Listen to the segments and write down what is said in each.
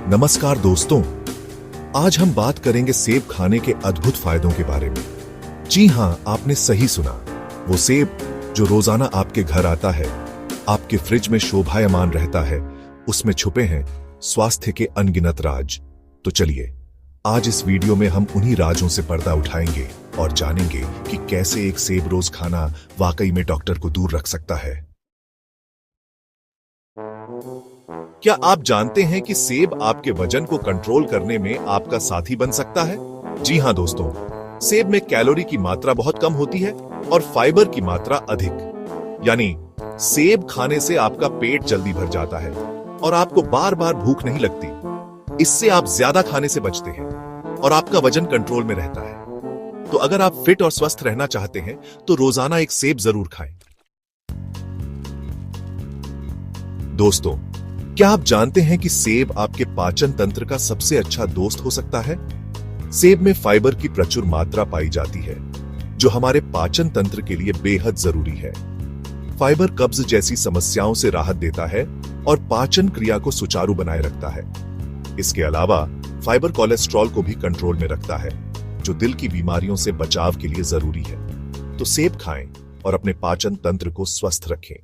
नमस्कार दोस्तों, आज हम बात करेंगे सेब खाने के अद्भुत फायदों के बारे में। जी हां, आपने सही सुना। वो सेब जो रोजाना आपके घर आता है, आपके फ्रिज में शोभायमान रहता है, उसमें छुपे हैं स्वास्थ्य के अनगिनत राज। तो चलिए, आज इस वीडियो में हम उन्हीं राजों से पर्दा उठाएंगे और जानेंगे कि कैसे एक सेब रोज खाना वाकई में डॉक्टर को दूर रख सकता है। क्या आप जानते हैं कि सेब आपके वजन को कंट्रोल करने में आपका साथी बन सकता है? जी हां दोस्तों, सेब में कैलोरी की मात्रा बहुत कम होती है और फाइबर की मात्रा अधिक। यानी सेब खाने से आपका पेट जल्दी भर जाता है और आपको बार बार भूख नहीं लगती। इससे आप ज्यादा खाने से बचते हैं और आपका वजन कंट्रोल में रहता है। तो अगर आप फिट और स्वस्थ रहना चाहते हैं तो रोजाना एक सेब जरूर खाएं। दोस्तों, क्या आप जानते हैं कि सेब आपके पाचन तंत्र का सबसे अच्छा दोस्त हो सकता है? सेब में फाइबर की प्रचुर मात्रा पाई जाती है, जो हमारे पाचन तंत्र के लिए बेहद जरूरी है। फाइबर कब्ज जैसी समस्याओं से राहत देता है और पाचन क्रिया को सुचारू बनाए रखता है। इसके अलावा फाइबर कोलेस्ट्रॉल को भी कंट्रोल में रखता है, जो दिल की बीमारियों से बचाव के लिए जरूरी है। तो सेब खाएं और अपने पाचन तंत्र को स्वस्थ रखें।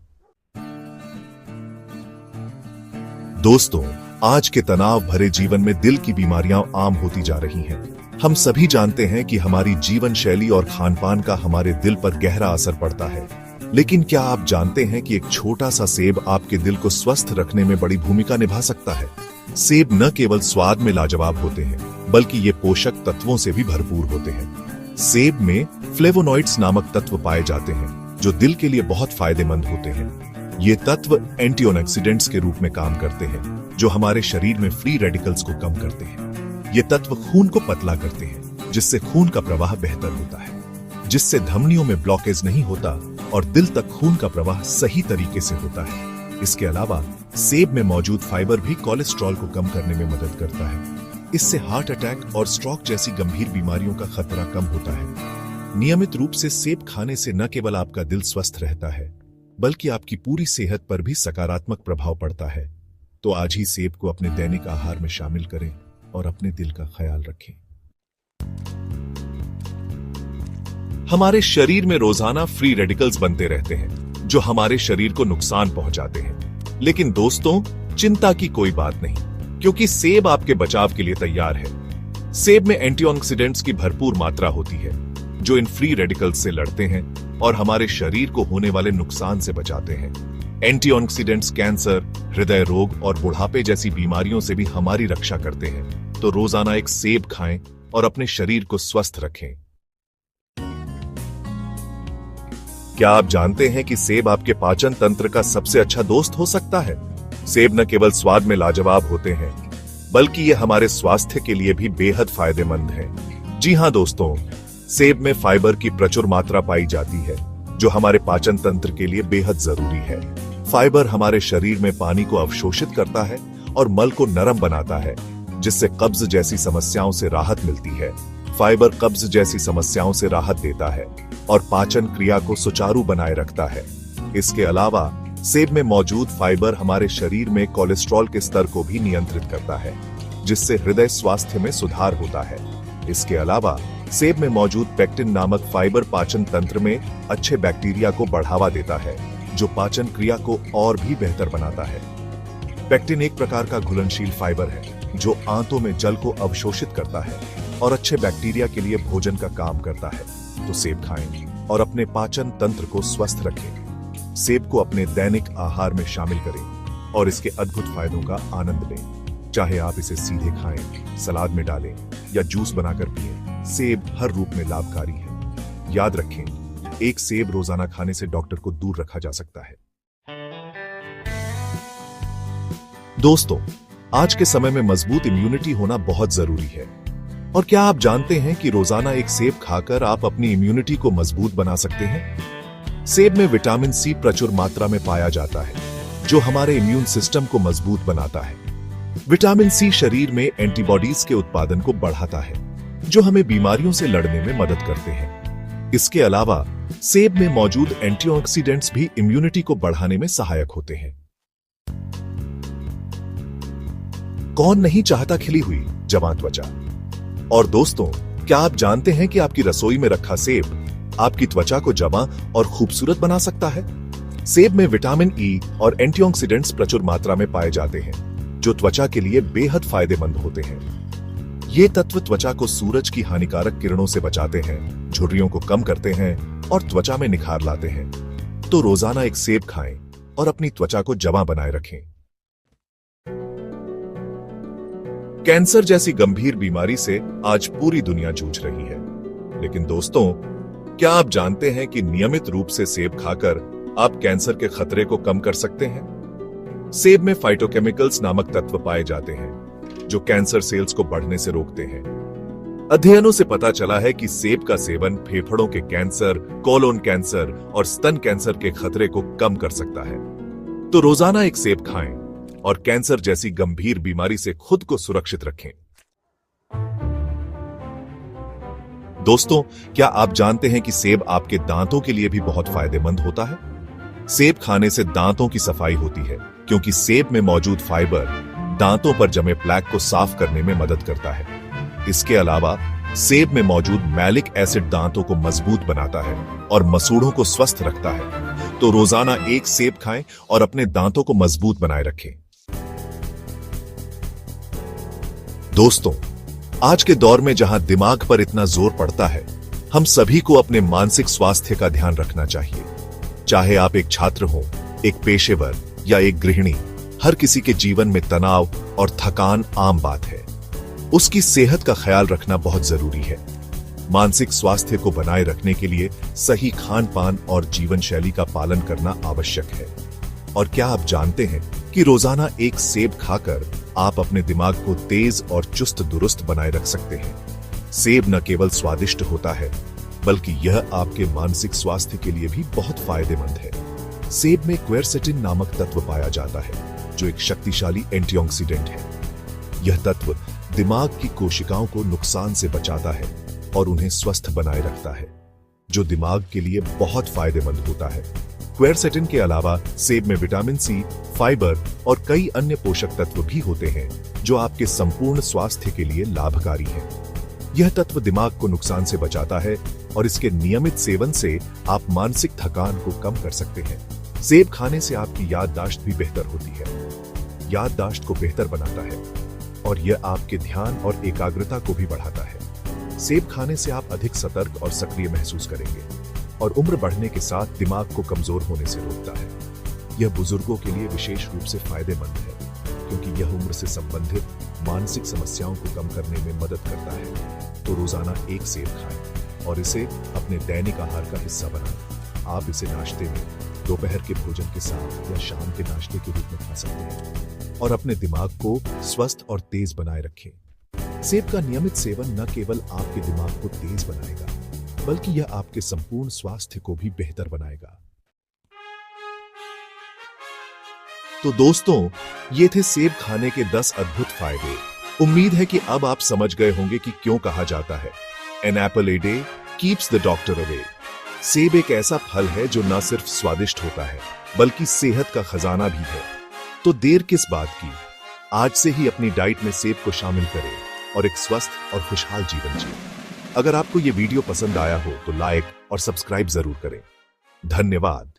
दोस्तों, आज के तनाव भरे जीवन में दिल की बीमारियां आम होती जा रही हैं। हम सभी जानते हैं कि हमारी जीवन शैली और खानपान का हमारे दिल पर गहरा असर पड़ता है। लेकिन क्या आप जानते हैं कि एक छोटा सा सेब आपके दिल को स्वस्थ रखने में बड़ी भूमिका निभा सकता है? सेब न केवल स्वाद में लाजवाब होते हैं, बल्कि ये पोषक तत्वों से भी भरपूर होते हैं। सेब में फ्लेवोनॉइड्स नामक तत्व पाए जाते हैं, जो दिल के लिए बहुत फायदेमंद होते हैं। ये तत्व एंटीऑक्सीडेंट्स के रूप में काम करते हैं, जो हमारे शरीर में फ्री रेडिकल्स को कम करते हैं। ये तत्व खून को पतला करते हैं, जिससे खून का प्रवाह बेहतर होता है, जिससे धमनियों में ब्लॉकेज नहीं होता और दिल तक खून का प्रवाह सही तरीके से होता है। इसके अलावा सेब में मौजूद फाइबर भी कोलेस्ट्रॉल को कम करने में मदद करता है। इससे हार्ट अटैक और स्ट्रोक जैसी गंभीर बीमारियों का खतरा कम होता है। नियमित रूप से सेब खाने से न केवल आपका दिल स्वस्थ रहता है, बल्कि आपकी पूरी सेहत पर भी सकारात्मक प्रभाव पड़ता है। तो आज ही सेब को अपने दैनिक आहार में शामिल करें और अपने दिल का ख्याल रखें। हमारे शरीर में रोजाना फ्री रेडिकल्स बनते रहते हैं, जो हमारे शरीर को नुकसान पहुंचाते हैं। लेकिन दोस्तों, चिंता की कोई बात नहीं, क्योंकि सेब आपके बचाव के लिए तैयार है। सेब में एंटीऑक्सीडेंट्स की भरपूर मात्रा होती है, जो इन फ्री रेडिकल्स से लड़ते हैं और हमारे शरीर को होने वाले नुकसान से बचाते हैं। एंटीऑक्सीडेंट्स कैंसर, हृदय रोग और बुढ़ापे जैसी बीमारियों से भी हमारी रक्षा करते हैं। तो रोजाना एक सेब खाएं और अपने शरीर को स्वस्थ रखें। क्या आप जानते हैं कि सेब आपके पाचन तंत्र का सबसे अच्छा दोस्त हो सकता है? सेब न केवल स्वाद में लाजवाब होते हैं, बल्कि ये हमारे स्वास्थ्य के लिए भी बेहद फायदेमंद है। जी हां दोस्तों, सेब में फाइबर की प्रचुर मात्रा पाई जाती है, जो हमारे पाचन तंत्र के लिए बेहद जरूरी है। फाइबर हमारे शरीर में पानी को अवशोषित करता है और मल को नरम बनाता है, जिससे कब्ज जैसी समस्याओं से राहत मिलती है। फाइबर कब्ज जैसी समस्याओं से राहत देता है और पाचन क्रिया को सुचारू बनाए रखता है। इसके अलावा सेब में मौजूद फाइबर हमारे शरीर में कोलेस्ट्रॉल के स्तर को भी नियंत्रित करता है, जिससे हृदय स्वास्थ्य में सुधार होता है। इसके अलावा सेब में मौजूद पेक्टिन नामक फाइबर पाचन तंत्र में अच्छे बैक्टीरिया को बढ़ावा देता है, जो पाचन क्रिया को और भी बेहतर बनाता है। पेक्टिन एक प्रकार का घुलनशील फाइबर है, जो आंतों में जल को अवशोषित करता है और अच्छे बैक्टीरिया के लिए भोजन का काम करता है। तो सेब खाएं और अपने पाचन तंत्र को स्वस्थ रखें। सेब को अपने दैनिक आहार में शामिल करें और इसके अद्भुत फायदों का आनंद लें। चाहे आप इसे सीधे खाएं, सलाद में डालें या जूस बनाकर पिएं, सेब हर रूप में लाभकारी है। याद रखें, एक सेब रोजाना खाने से डॉक्टर को दूर रखा जा सकता है। दोस्तों, आज के समय में मजबूत इम्यूनिटी होना बहुत जरूरी है। और क्या आप जानते हैं कि रोजाना एक सेब खाकर आप अपनी इम्यूनिटी को मजबूत बना सकते हैं? सेब में विटामिन सी प्रचुर मात्रा में पाया जाता है, जो हमारे इम्यून सिस्टम को मजबूत बनाता है। विटामिन सी शरीर में एंटीबॉडीज के उत्पादन को बढ़ाता है, जो हमें बीमारियों से लड़ने में मदद करते हैं। इसके अलावा सेब में मौजूद एंटीऑक्सीडेंट्स भी इम्यूनिटी को बढ़ाने में सहायक होते हैं। कौन नहीं चाहता खिली हुई जवां त्वचा। और दोस्तों, क्या आप जानते हैं कि आपकी रसोई में रखा सेब आपकी त्वचा को जवां और खूबसूरत बना सकता है। सेब में विटामिन ई और एंटीऑक्सीडेंट्स प्रचुर मात्रा में पाए जाते हैं, जो त्वचा के लिए बेहद फायदेमंद होते हैं। ये तत्व त्वचा को सूरज की हानिकारक किरणों से बचाते हैं, झुर्रियों को कम करते हैं और त्वचा में निखार लाते हैं। तो रोजाना एक सेब खाएं और अपनी त्वचा को जवां बनाए रखें। कैंसर जैसी गंभीर बीमारी से आज पूरी दुनिया जूझ रही है, लेकिन दोस्तों, क्या आप जानते हैं कि नियमित रूप से सेब खाकर आप कैंसर के खतरे को कम कर सकते हैं। सेब में फाइटोकेमिकल्स नामक तत्व पाए जाते हैं, जो कैंसर सेल्स को बढ़ने से रोकते हैं। अध्ययनों से पता चला है कि सेब का सेवन फेफड़ों के कैंसर, कोलोन कैंसर और स्तन कैंसर के खतरे को कम कर सकता है। तो रोजाना एक सेब खाएं और कैंसर जैसी गंभीर बीमारी से खुद को सुरक्षित रखें। दोस्तों, क्या आप जानते हैं कि सेब आपके दांतों के लिए भी बहुत फायदेमंद होता है। सेब खाने से दांतों की सफाई होती है, क्योंकि सेब में मौजूद फाइबर दांतों पर जमे प्लैक को साफ करने में मदद करता है। इसके अलावा सेब में मौजूद मैलिक एसिड दांतों को मजबूत बनाता है और मसूड़ों को स्वस्थ रखता है। तो रोजाना एक सेब खाएं और अपने दांतों को मजबूत बनाए रखें। दोस्तों, आज के दौर में जहां दिमाग पर इतना जोर पड़ता है, हम सभी को अपने मानसिक स्वास्थ्य का ध्यान रखना चाहिए। चाहे आप एक छात्र हो, एक पेशेवर या एक गृहिणी, हर किसी के जीवन में तनाव और थकान आम बात है। उसकी सेहत का ख्याल रखना बहुत जरूरी है। मानसिक स्वास्थ्य को बनाए रखने के लिए सही खान पान और जीवन शैली का पालन करना आवश्यक है। और क्या आप जानते हैं कि रोजाना एक सेब खाकर आप अपने दिमाग को तेज और चुस्त दुरुस्त बनाए रख सकते हैं। सेब न केवल स्वादिष्ट होता है, बल्कि यह आपके मानसिक स्वास्थ्य के लिए भी बहुत फायदेमंद है। सेब में क्वेरसेटिन नामक तत्व पाया जाता है, जो एक शक्तिशाली एंटीऑक्सीडेंट है। यह तत्व दिमाग की कोशिकाओं को नुकसान से बचाता है और उन्हें स्वस्थ बनाए रखता है, जो दिमाग के लिए बहुत फायदेमंद होता है। क्वेरसेटिन के अलावा सेब में विटामिन सी, फाइबर और कई अन्य पोषक तत्व भी होते हैं, जो आपके संपूर्ण स्वास्थ्य के लिए लाभकारी हैं। यह तत्व दिमाग को नुकसान से बचाता है और इसके नियमित सेवन से आप मानसिक थकान को कम कर सकते हैं। सेब खाने से आपकी याददाश्त भी बेहतर होती है। याददाश्त को बेहतर बनाता है और यह आपके ध्यान और एकाग्रता को भी बढ़ाता है। सेब खाने से आप अधिक सतर्क और सक्रिय महसूस करेंगे और उम्र बढ़ने के साथ दिमाग को कमजोर होने से रोकता है। यह बुजुर्गों के लिए विशेष रूप से फायदेमंद है, क्योंकि यह उम्र से संबंधित मानसिक समस्याओं को कम करने में मदद करता है। तो रोजाना एक सेब खाएं और इसे अपने दैनिक आहार का हिस्सा बनाएं। आप इसे नाश्ते में, दोपहर के भोजन के साथ या शाम के नाश्ते के रूप में खा सकते हैं और अपने दिमाग को स्वस्थ और तेज बनाए रखें। सेब का नियमित सेवन न केवल आपके दिमाग को तेज बनाएगा, बल्कि यह आपके संपूर्ण स्वास्थ्य को भी बेहतर बनाएगा। तो दोस्तों, ये थे सेब खाने के 10 अद्भुत फायदे। उम्मीद है कि अब आप समझ गए होंगे कि क्यों कहा जाता है an apple a day keeps the doctor away. सेब एक ऐसा फल है जो न सिर्फ स्वादिष्ट होता है, बल्कि सेहत का खजाना भी है। तो देर किस बात की, आज से ही अपनी डाइट में सेब को शामिल करें और एक स्वस्थ और खुशहाल जीवन जिएं। अगर आपको ये वीडियो पसंद आया हो तो लाइक और सब्सक्राइब जरूर करें। धन्यवाद।